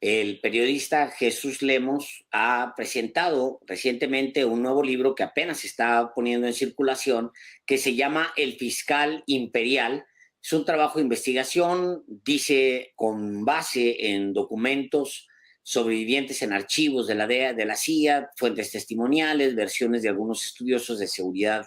El periodista Jesús Lemos ha presentado recientemente un nuevo libro que apenas se está poniendo en circulación, que se llama El Fiscal Imperial. Es un trabajo de investigación, dice, con base en documentos sobrevivientes en archivos de la DEA, de la CIA, fuentes testimoniales, versiones de algunos estudiosos de seguridad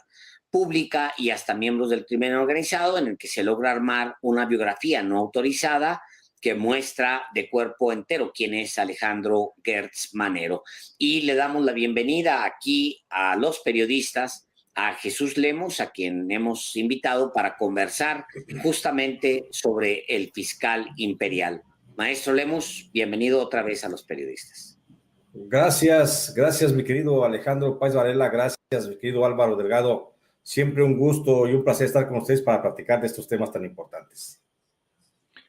pública y hasta miembros del crimen organizado, en el que se logra armar una biografía no autorizada que muestra de cuerpo entero quién es Alejandro Gertz Manero. Y le damos la bienvenida aquí a los periodistas, a Jesús Lemos, a quien hemos invitado para conversar justamente sobre el fiscal imperial. Maestro Lemos, bienvenido otra vez a los periodistas. Gracias mi querido Alejandro Páez Varela, gracias mi querido Álvaro Delgado. Siempre un gusto y un placer estar con ustedes para platicar de estos temas tan importantes.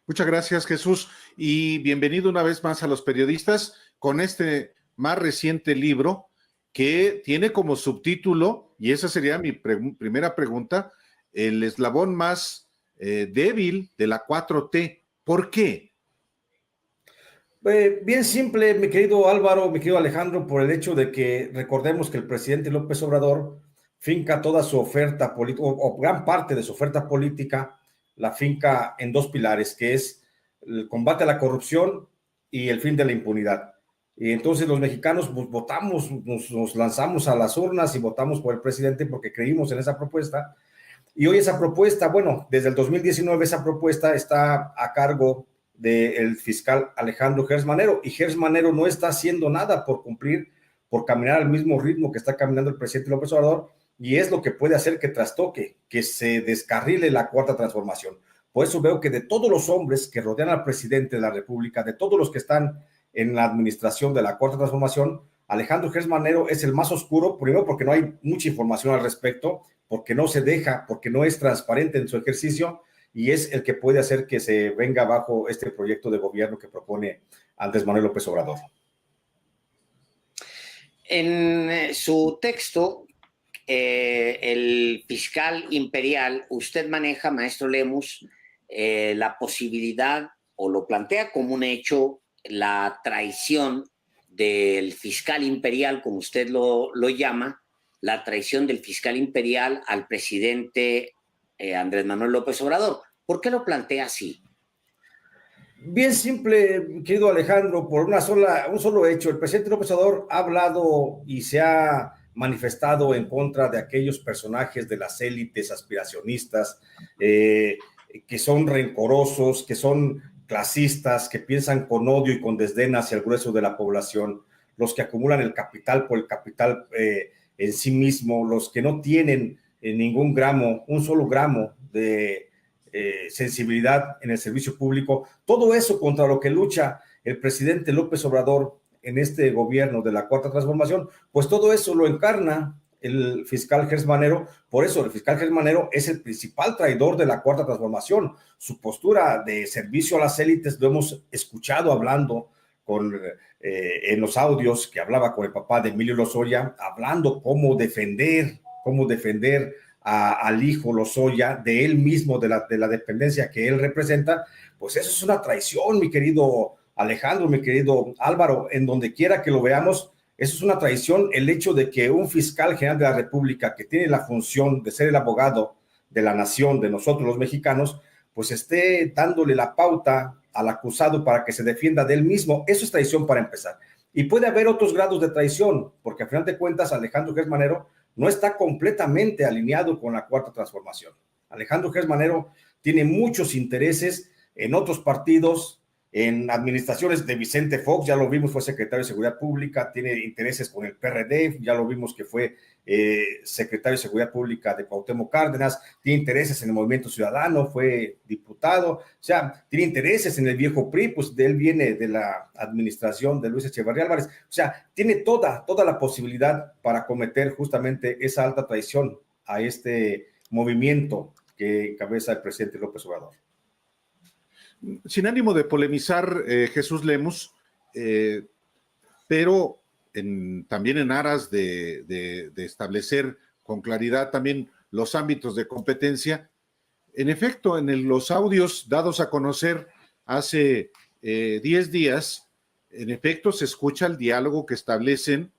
Muchas gracias, Jesús, y bienvenido una vez más a los periodistas con este más reciente libro que tiene como subtítulo, y esa sería mi primera pregunta, el eslabón más débil de la 4T. ¿Por qué? Bien simple, mi querido Álvaro, mi querido Alejandro, por el hecho de que recordemos que el presidente López Obrador finca toda su oferta política, o gran parte de su oferta política, la finca en dos pilares, que es el combate a la corrupción y el fin de la impunidad. Y entonces los mexicanos pues, votamos, nos lanzamos a las urnas y votamos por el presidente porque creímos en esa propuesta. Y hoy esa propuesta, bueno, desde el 2019 esa propuesta está a cargo del fiscal Alejandro Gertz Manero, y Gertz Manero no está haciendo nada por cumplir, por caminar al mismo ritmo que está caminando el presidente López Obrador, y es lo que puede hacer que trastoque, que se descarrile la cuarta transformación. Por eso veo que de todos los hombres que rodean al presidente de la República, de todos los que están en la administración de la cuarta transformación, Alejandro Gertz Manero es el más oscuro, primero porque no hay mucha información al respecto, porque no se deja, porque no es transparente en su ejercicio, y es el que puede hacer que se venga abajo este proyecto de gobierno que propone Andrés Manuel López Obrador. En su texto, el fiscal imperial, usted maneja, maestro Lemos, la posibilidad, o lo plantea como un hecho, la traición del fiscal imperial, como usted lo llama, la traición del fiscal imperial al presidente Andrés Manuel López Obrador. ¿Por qué lo plantea así? Bien simple, querido Alejandro, por un solo hecho. El presidente López Obrador ha hablado y se ha manifestado en contra de aquellos personajes de las élites aspiracionistas que son rencorosos, que son clasistas, que piensan con odio y con desdén hacia el grueso de la población, los que acumulan el capital por el capital en sí mismo, los que no tienen ningún gramo, un solo gramo de sensibilidad en el servicio público. Todo eso contra lo que lucha el presidente López Obrador en este gobierno de la Cuarta Transformación, pues todo eso lo encarna el fiscal Gertz Manero. Por eso el fiscal Gertz Manero es el principal traidor de la Cuarta Transformación. Su postura de servicio a las élites lo hemos escuchado hablando en los audios que hablaba con el papá de Emilio Lozoya, hablando cómo defender al hijo Lozoya, de él mismo, de la dependencia que él representa. Pues eso es una traición, mi querido Alejandro, mi querido Álvaro, en donde quiera que lo veamos. Eso es una traición, el hecho de que un fiscal general de la República, que tiene la función de ser el abogado de la nación, de nosotros los mexicanos, pues esté dándole la pauta al acusado para que se defienda de él mismo. Eso es traición para empezar. Y puede haber otros grados de traición, porque al final de cuentas Alejandro Gertz Manero no está completamente alineado con la Cuarta Transformación. Alejandro Gertz Manero tiene muchos intereses en otros partidos, en administraciones de Vicente Fox, ya lo vimos, fue secretario de Seguridad Pública, tiene intereses con el PRD, ya lo vimos que fue secretario de Seguridad Pública de Cuauhtémoc Cárdenas, tiene intereses en el Movimiento Ciudadano, fue diputado, o sea, tiene intereses en el viejo PRI, pues de él viene de la administración de Luis Echeverría Álvarez, o sea, tiene toda la posibilidad para cometer justamente esa alta traición a este movimiento que encabeza el presidente López Obrador. Sin ánimo de polemizar, Jesús Lemos, pero también en aras de establecer con claridad también los ámbitos de competencia, en efecto, en los audios dados a conocer hace 10 días, en efecto se escucha el diálogo que establecen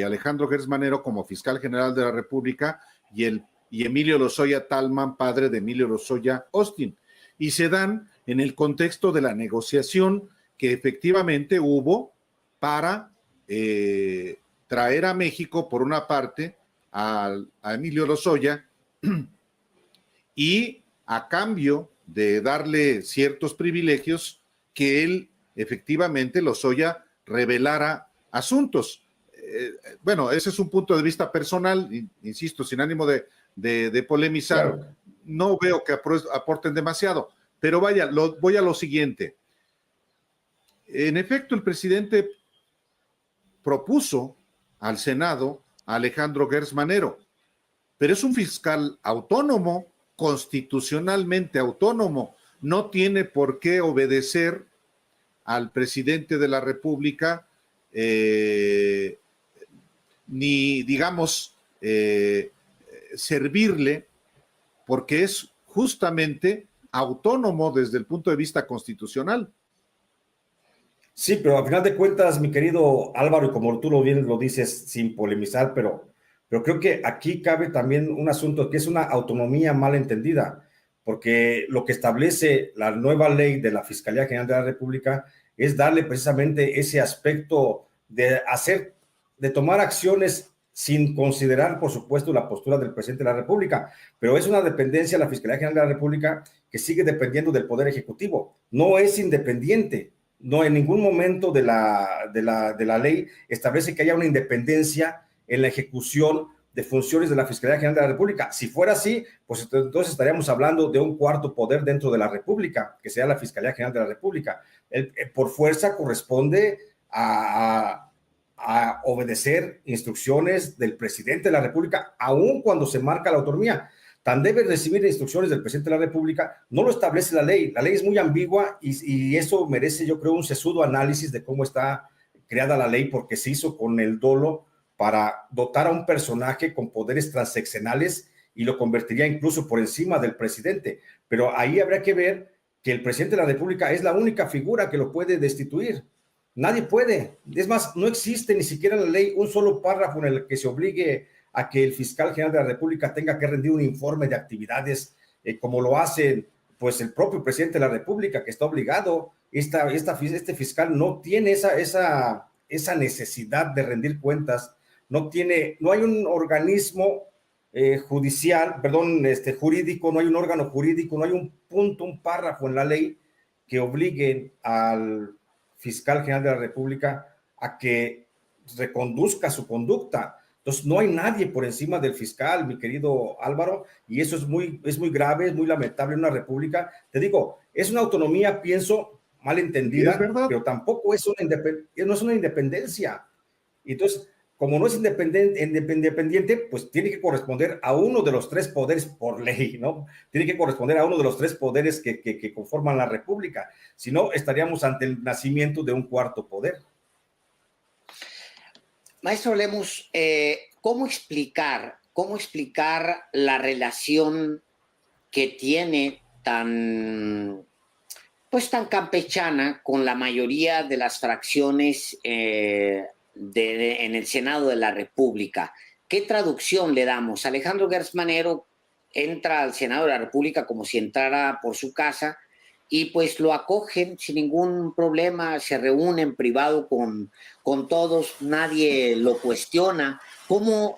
Alejandro Gertz Manero como fiscal general de la República y Emilio Lozoya Talman, padre de Emilio Lozoya Austin, y se dan en el contexto de la negociación que efectivamente hubo para traer a México, por una parte, a Emilio Lozoya, y a cambio de darle ciertos privilegios, que él efectivamente, Lozoya, revelara asuntos. Bueno, ese es un punto de vista personal, insisto, sin ánimo de polemizar. Claro. No veo que aporten demasiado, pero vaya, voy a lo siguiente. En efecto, el presidente propuso al Senado a Alejandro Gertz Manero, pero es un fiscal autónomo, constitucionalmente autónomo, no tiene por qué obedecer al presidente de la República, ni, digamos, servirle, porque es justamente autónomo desde el punto de vista constitucional. Sí, pero al final de cuentas, mi querido Álvaro, y como tú bien lo dices, sin polemizar, pero creo que aquí cabe también un asunto que es una autonomía mal entendida, porque lo que establece la nueva ley de la Fiscalía General de la República es darle precisamente ese aspecto de tomar acciones sin considerar, por supuesto, la postura del presidente de la República, pero es una dependencia, la Fiscalía General de la República, que sigue dependiendo del Poder Ejecutivo, no es independiente. No, en ningún momento de la ley establece que haya una independencia en la ejecución de funciones de la Fiscalía General de la República. Si fuera así, pues entonces estaríamos hablando de un cuarto poder dentro de la República, que sea la Fiscalía General de la República. Por fuerza corresponde a obedecer instrucciones del presidente de la República, aun cuando se marca la autonomía. Tan debe recibir instrucciones del presidente de la República, no lo establece la ley es muy ambigua y eso merece, yo creo, un sesudo análisis de cómo está creada la ley, porque se hizo con el dolo para dotar a un personaje con poderes transeccionales y lo convertiría incluso por encima del presidente, pero ahí habría que ver que el presidente de la República es la única figura que lo puede destituir. Nadie puede, es más, no existe ni siquiera en la ley un solo párrafo en el que se obligue a que el fiscal general de la República tenga que rendir un informe de actividades, como lo hace pues el propio presidente de la República, que está obligado. Este fiscal no tiene esa necesidad de rendir cuentas, no hay un organismo jurídico, no hay un órgano jurídico, no hay un punto, un párrafo en la ley que obligue al fiscal general de la República a que reconduzca su conducta. Entonces, no hay nadie por encima del fiscal, mi querido Álvaro, y eso es muy grave, es muy lamentable en una república. Te digo, es una autonomía, pienso, mal entendida, pero tampoco es no es una independencia. Entonces, como no es independiente, pues tiene que corresponder a uno de los tres poderes por ley, ¿no? Tiene que corresponder a uno de los tres poderes que conforman la república. Si no, estaríamos ante el nacimiento de un cuarto poder. Maestro Lemus, ¿cómo explicar la relación que tiene tan campechana con la mayoría de las fracciones en el Senado de la República? ¿Qué traducción le damos? Alejandro Gertz Manero entra al Senado de la República como si entrara por su casa, y pues lo acogen sin ningún problema, se reúne en privado con todos, nadie lo cuestiona. ¿Cómo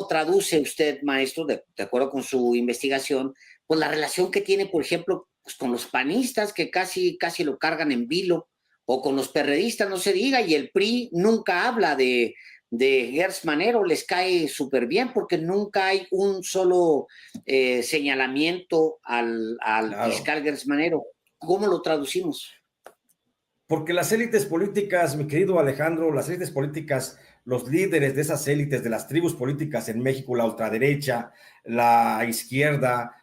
traduce usted, maestro, de acuerdo con su investigación, pues la relación que tiene, por ejemplo, pues con los panistas, que casi lo cargan en vilo, o con los perredistas, no se diga, y el PRI nunca habla de Gertz Manero, les cae súper bien porque nunca hay un solo señalamiento al claro, fiscal Gertz Manero. ¿Cómo lo traducimos? Porque las élites políticas, mi querido Alejandro, las élites políticas, los líderes de esas élites, de las tribus políticas en México, la ultraderecha, la izquierda,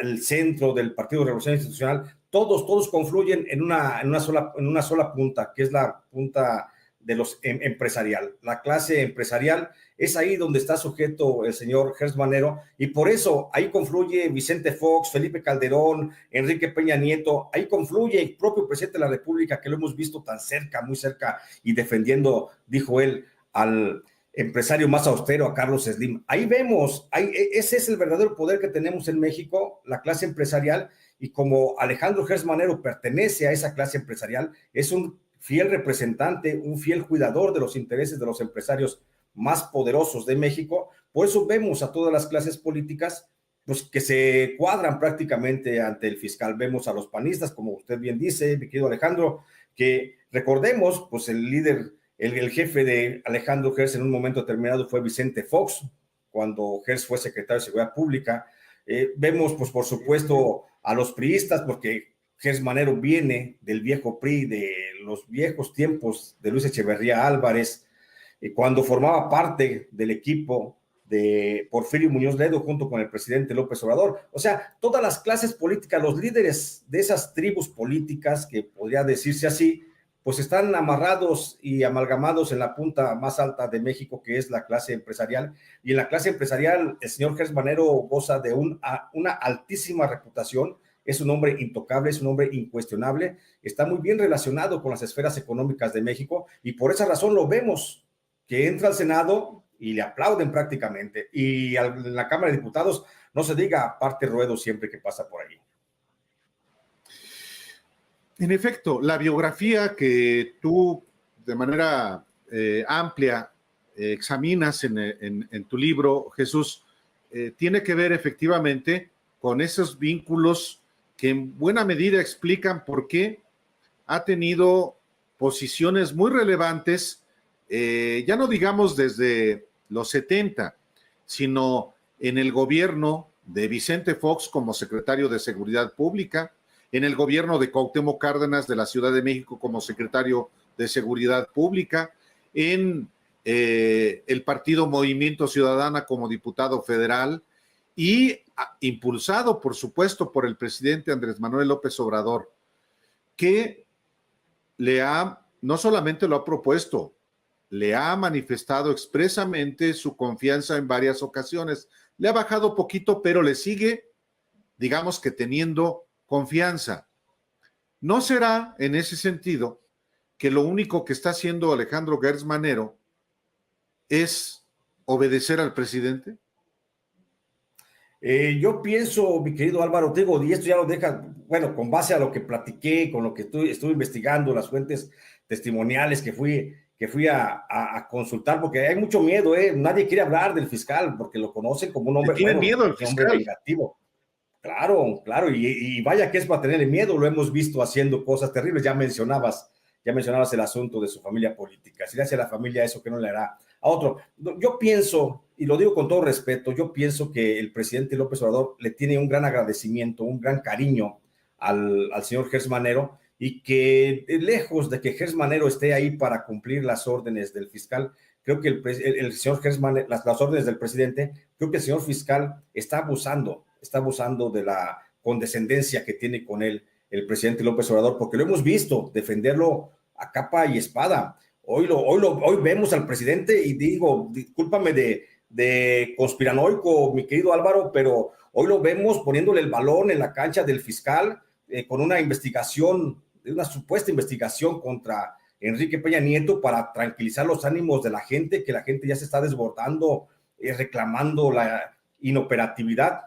el centro del Partido de Revolución Institucional, todos confluyen en una sola punta, que es la punta de los empresarial. La clase empresarial es ahí donde está sujeto el señor Gers Manero, y por eso ahí confluye Vicente Fox, Felipe Calderón, Enrique Peña Nieto, ahí confluye el propio presidente de la República, que lo hemos visto tan cerca, muy cerca, y defendiendo, dijo él, al empresario más austero, a Carlos Slim. Ahí vemos, ese es el verdadero poder que tenemos en México, la clase empresarial, y como Alejandro Gers Manero pertenece a esa clase empresarial, es un fiel representante, un fiel cuidador de los intereses de los empresarios más poderosos de México. Por eso vemos a todas las clases políticas pues, que se cuadran prácticamente ante el fiscal. Vemos a los panistas, como usted bien dice, mi querido Alejandro, que recordemos, pues el líder, el jefe de Alejandro Gers en un momento determinado fue Vicente Fox, cuando Gers fue secretario de Seguridad Pública. Vemos, pues por supuesto, a los priistas, porque Gers Manero viene del viejo PRI, de los viejos tiempos de Luis Echeverría Álvarez, cuando formaba parte del equipo de Porfirio Muñoz Ledo junto con el presidente López Obrador. O sea, todas las clases políticas, los líderes de esas tribus políticas, que podría decirse así, pues están amarrados y amalgamados en la punta más alta de México, que es la clase empresarial. Y en la clase empresarial, el señor Gers Manero goza de una altísima reputación. Es un hombre intocable, es un hombre incuestionable, está muy bien relacionado con las esferas económicas de México, y por esa razón lo vemos, que entra al Senado y le aplauden prácticamente, y en la Cámara de Diputados no se diga, parte ruedo siempre que pasa por allí. En efecto, la biografía que tú de manera amplia examinas en tu libro, Jesús, tiene que ver efectivamente con esos vínculos que en buena medida explican por qué ha tenido posiciones muy relevantes, ya no digamos desde los 70, sino en el gobierno de Vicente Fox como secretario de Seguridad Pública, en el gobierno de Cuauhtémoc Cárdenas de la Ciudad de México como secretario de Seguridad Pública, en el partido Movimiento Ciudadana como diputado federal, y impulsado, por supuesto, por el presidente Andrés Manuel López Obrador, que no solamente lo ha propuesto, le ha manifestado expresamente su confianza en varias ocasiones. Le ha bajado poquito, pero le sigue, digamos que teniendo confianza. ¿No será en ese sentido que lo único que está haciendo Alejandro Gers Manero es obedecer al presidente? Yo pienso, mi querido Álvaro, te digo, y esto ya lo deja, bueno, con base a lo que platiqué, con lo que estuve investigando, las fuentes testimoniales que fui a consultar, porque hay mucho miedo, nadie quiere hablar del fiscal, porque lo conocen como un hombre, ¿Tiene miedo al un hombre fiscal? vengativo. Claro, claro, y vaya que es para tenerle miedo, lo hemos visto haciendo cosas terribles. Ya mencionabas el asunto de su familia política. Si le hace a la familia eso, que no le hará a otro. Yo pienso, y lo digo con todo respeto, yo pienso que el presidente López Obrador le tiene un gran agradecimiento, un gran cariño al señor Gers Manero, y que lejos de que Gers Manero esté ahí para cumplir las órdenes del fiscal, creo que el señor Gers Manero, las órdenes del presidente, creo que el señor fiscal está abusando de la condescendencia que tiene con él el presidente López Obrador, porque lo hemos visto defenderlo a capa y espada. Hoy vemos al presidente, y digo, discúlpame de conspiranoico, mi querido Álvaro, pero hoy lo vemos poniéndole el balón en la cancha del fiscal, con una supuesta investigación contra Enrique Peña Nieto para tranquilizar los ánimos de la gente, que la gente ya se está desbordando, reclamando la inoperatividad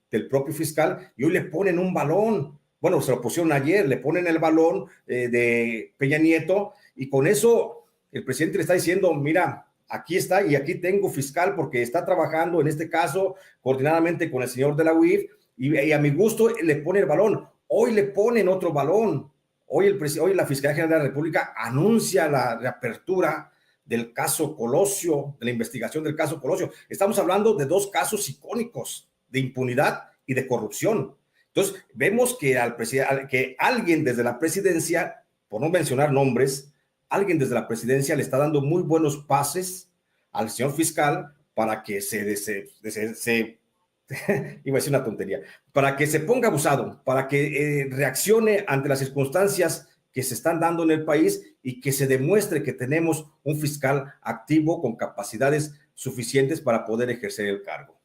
del propio fiscal, y hoy le ponen un balón. Bueno, se lo pusieron ayer, le ponen el balón de Peña Nieto, y con eso el presidente le está diciendo, mira, aquí está, y aquí tengo fiscal, porque está trabajando en este caso coordinadamente con el señor de la UIF, y a mi gusto le pone el balón. Hoy le ponen otro balón. Hoy la Fiscalía General de la República anuncia la reapertura del caso Colosio, de la investigación del caso Colosio. Estamos hablando de dos casos icónicos de impunidad y de corrupción. Entonces, vemos que alguien desde la presidencia, por no mencionar nombres, alguien desde la presidencia le está dando muy buenos pases al señor fiscal para que iba a decir una tontería, para que se ponga abusado, para que reaccione ante las circunstancias que se están dando en el país y que se demuestre que tenemos un fiscal activo con capacidades suficientes para poder ejercer el cargo.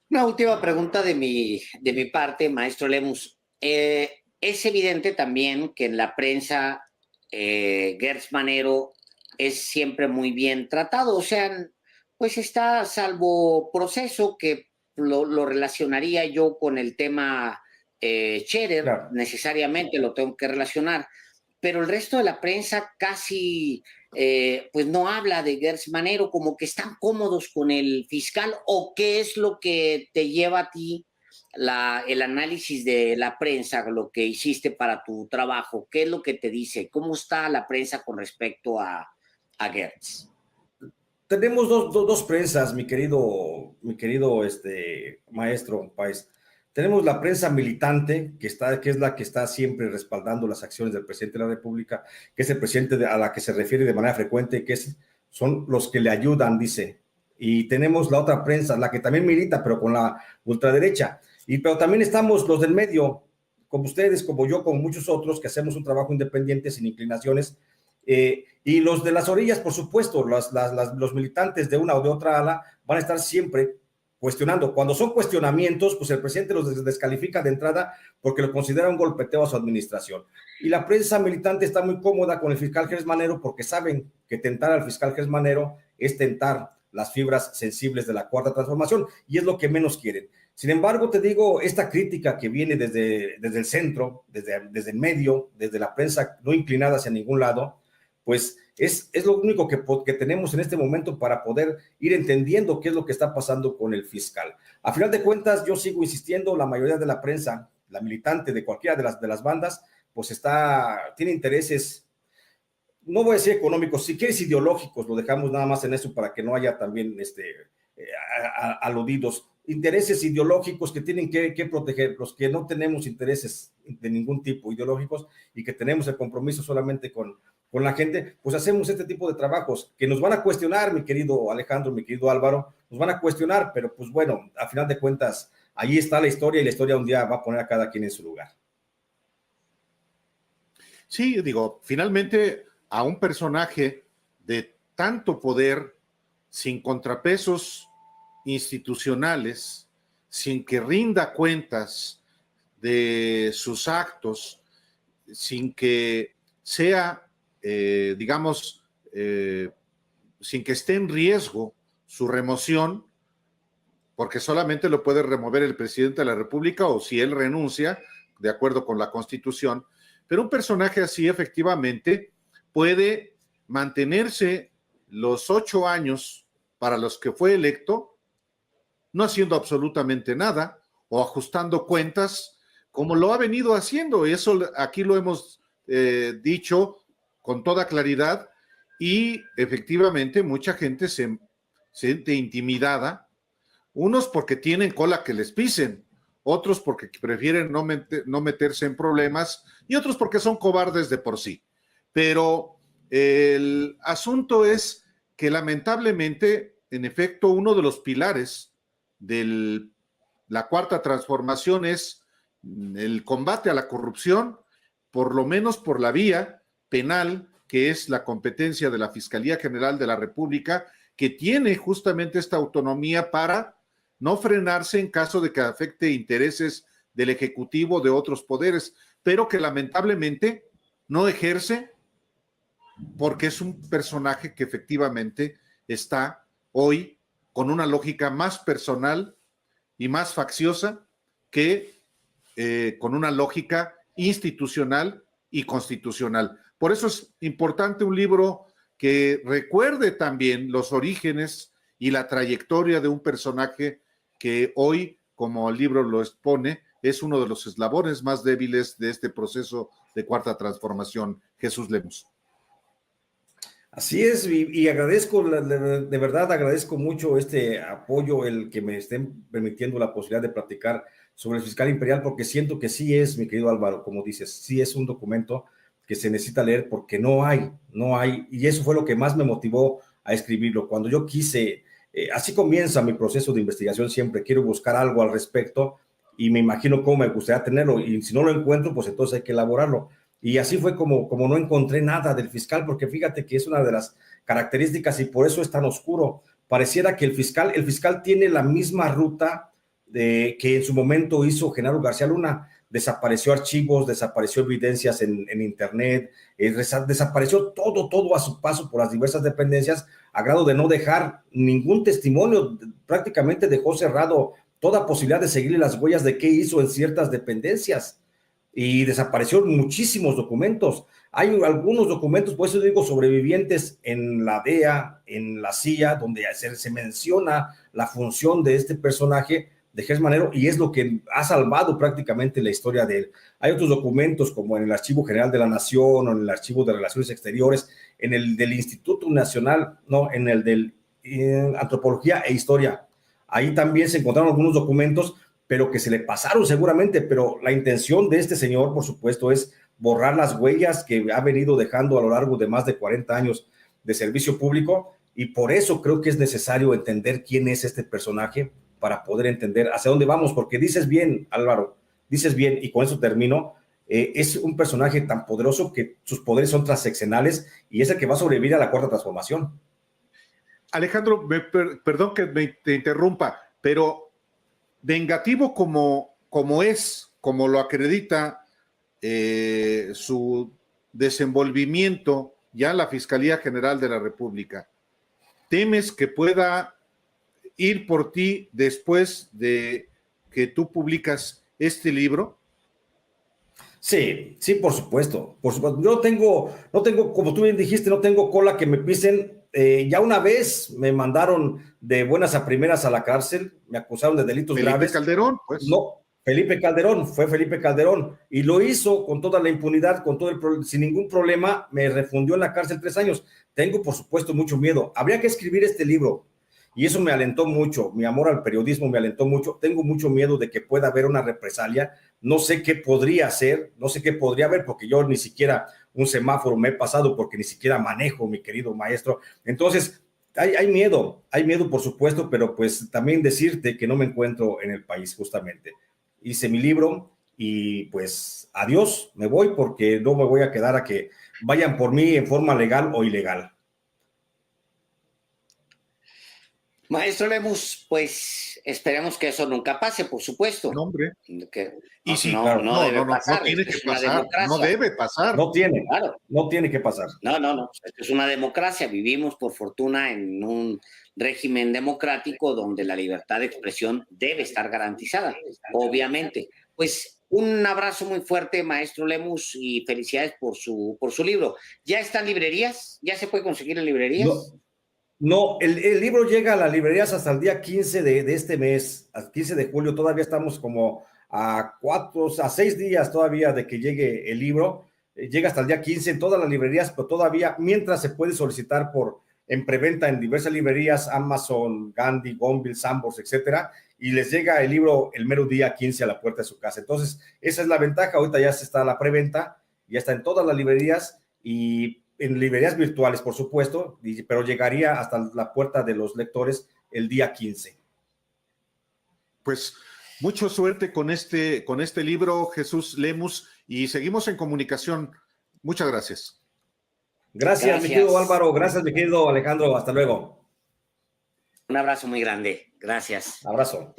Una última pregunta de mi parte, maestro Lemus. Es evidente también que en la prensa Gertz Manero es siempre muy bien tratado, o sea, pues está salvo proceso que lo relacionaría yo con el tema Scherer, Claro. necesariamente lo tengo que relacionar, pero el resto de la prensa casi pues no habla de Gertz Manero, como que están cómodos con el fiscal, o qué es lo que te lleva a ti el análisis de la prensa, lo que hiciste para tu trabajo, ¿qué es lo que te dice? ¿Cómo está la prensa con respecto a Gertz? Tenemos dos prensas, mi querido maestro Páez. Tenemos la prensa militante, que es la que está siempre respaldando las acciones del presidente de la República, que es el presidente a la que se refiere de manera frecuente, son los que le ayudan, dice. Y tenemos la otra prensa, la que también milita, pero con la ultraderecha. Pero también estamos los del medio, como ustedes, como yo, como muchos otros, que hacemos un trabajo independiente, sin inclinaciones. Y los de las orillas, por supuesto, los militantes de una o de otra ala van a estar siempre cuestionando. Cuando son cuestionamientos, pues el presidente los descalifica de entrada porque lo considera un golpeteo a su administración. Y la prensa militante está muy cómoda con el fiscal Gertz Manero porque saben que tentar al fiscal Gertz Manero es tentar las fibras sensibles de la Cuarta Transformación, y es lo que menos quieren. Sin embargo, te digo, esta crítica que viene desde el centro, desde el medio, desde la prensa no inclinada hacia ningún lado, pues es lo único que tenemos en este momento para poder ir entendiendo qué es lo que está pasando con el fiscal. A final de cuentas, yo sigo insistiendo, la mayoría de la prensa, la militante de cualquiera de las bandas, pues tiene intereses, no voy a decir económicos, si quieres ideológicos, lo dejamos nada más en eso para que no haya también aludidos, intereses ideológicos que tienen que proteger, los que no tenemos intereses de ningún tipo ideológicos y que tenemos el compromiso solamente con la gente, pues hacemos este tipo de trabajos que nos van a cuestionar, mi querido Alejandro, mi querido Álvaro, nos van a cuestionar, pero pues bueno, a final de cuentas, ahí está la historia y la historia un día va a poner a cada quien en su lugar. Sí, digo, finalmente a un personaje de tanto poder, sin contrapesos institucionales, sin que rinda cuentas de sus actos, sin que sea, sin que esté en riesgo su remoción, porque solamente lo puede remover el presidente de la República o si él renuncia, de acuerdo con la Constitución. Pero un personaje así efectivamente puede mantenerse los 8 años para los que fue electo, no haciendo absolutamente nada o ajustando cuentas como lo ha venido haciendo. Eso aquí lo hemos dicho con toda claridad y efectivamente mucha gente se siente intimidada, unos porque tienen cola que les pisen, otros porque prefieren no meterse en problemas y otros porque son cobardes de por sí. Pero el asunto es que lamentablemente, en efecto, uno de los pilares de la Cuarta Transformación es el combate a la corrupción, por lo menos por la vía penal, que es la competencia de la Fiscalía General de la República, que tiene justamente esta autonomía para no frenarse en caso de que afecte intereses del Ejecutivo, de otros poderes, pero que lamentablemente no ejerce porque es un personaje que efectivamente está hoy con una lógica más personal y más facciosa que con una lógica institucional y constitucional. Por eso es importante un libro que recuerde también los orígenes y la trayectoria de un personaje que hoy, como el libro lo expone, es uno de los eslabones más débiles de este proceso de Cuarta Transformación. Jesús Lemus. Así es, y agradezco, de verdad agradezco mucho este apoyo, el que me estén permitiendo la posibilidad de platicar sobre el fiscal imperial, porque siento que sí es, mi querido Álvaro, como dices, sí es un documento que se necesita leer porque no hay, y eso fue lo que más me motivó a escribirlo. Cuando yo quise, así comienza mi proceso de investigación siempre, quiero buscar algo al respecto, y me imagino cómo me gustaría tenerlo, y si no lo encuentro, pues entonces hay que elaborarlo. Y así fue como no encontré nada del fiscal, porque fíjate que es una de las características y por eso es tan oscuro. Pareciera que el fiscal tiene la misma ruta que en su momento hizo Genaro García Luna. Desapareció archivos, desapareció evidencias en internet, desapareció todo a su paso por las diversas dependencias, a grado de no dejar ningún testimonio. Prácticamente dejó cerrado toda posibilidad de seguirle las huellas de qué hizo en ciertas dependencias, y desaparecieron muchísimos documentos. Hay algunos documentos, por eso digo, sobrevivientes en la DEA, en la CIA, donde se menciona la función de este personaje de Gers Manero, y es lo que ha salvado prácticamente la historia de él. Hay otros documentos, como en el Archivo General de la Nación, o en el Archivo de Relaciones Exteriores, en el del Instituto Nacional, no, en el del Antropología e Historia. Ahí también se encontraron algunos documentos, pero que se le pasaron seguramente, pero la intención de este señor, por supuesto, es borrar las huellas que ha venido dejando a lo largo de más de 40 años de servicio público, y por eso creo que es necesario entender quién es este personaje para poder entender hacia dónde vamos, porque dices bien, Álvaro, dices bien, y con eso termino, es un personaje tan poderoso que sus poderes son transeccionales y es el que va a sobrevivir a la Cuarta Transformación. Alejandro, perdón que te interrumpa, pero vengativo como es, como lo acredita su desenvolvimiento ya en la Fiscalía General de la República, ¿temes que pueda ir por ti después de que tú publicas este libro? Sí, por supuesto. Por supuesto. Yo no tengo, como tú bien dijiste, no tengo cola que me pisen. Ya una vez me mandaron de buenas a primeras a la cárcel, me acusaron de delitos graves. Felipe Calderón, pues. No, fue Felipe Calderón, y lo hizo con toda la impunidad, sin ningún problema. Me refundió en la cárcel 3 años. Tengo, por supuesto, mucho miedo. Habría que escribir este libro, y eso me alentó mucho. Mi amor al periodismo me alentó mucho. Tengo mucho miedo de que pueda haber una represalia. No sé qué podría hacer, no sé qué podría haber, porque yo ni siquiera un semáforo me he pasado, porque ni siquiera manejo, mi querido maestro. Entonces, hay miedo, por supuesto, pero pues también decirte que no me encuentro en el país, justamente. Hice mi libro y pues adiós, me voy, porque no me voy a quedar a que vayan por mí en forma legal o ilegal. Maestro Lemus, pues esperemos que eso nunca pase, por supuesto. No, hombre. Y sí, no debe pasar. No tiene que pasar, no debe pasar. No tiene que pasar. No. Esto es una democracia. Vivimos, por fortuna, en un régimen democrático donde la libertad de expresión debe estar garantizada, obviamente. Pues un abrazo muy fuerte, maestro Lemus, y felicidades por su libro. ¿Ya está en librerías? ¿Ya se puede conseguir en librerías? No, el libro llega a las librerías hasta el día 15 de este mes, al 15 de julio. Todavía estamos como a 6 días todavía de que llegue el libro. Llega hasta el día 15 en todas las librerías, pero todavía, mientras, se puede solicitar en preventa en diversas librerías, Amazon, Gandhi, Gonville, Sanborns, etcétera, y les llega el libro el mero día 15 a la puerta de su casa. Entonces, esa es la ventaja. Ahorita ya se está la preventa, ya está en todas las librerías y en librerías virtuales, por supuesto, pero llegaría hasta la puerta de los lectores el día 15. Pues mucha suerte con este libro, Jesús Lemus, y seguimos en comunicación. Muchas gracias. Gracias, mi querido Álvaro. Gracias, mi querido Alejandro. Hasta luego. Un abrazo muy grande. Gracias. Abrazo.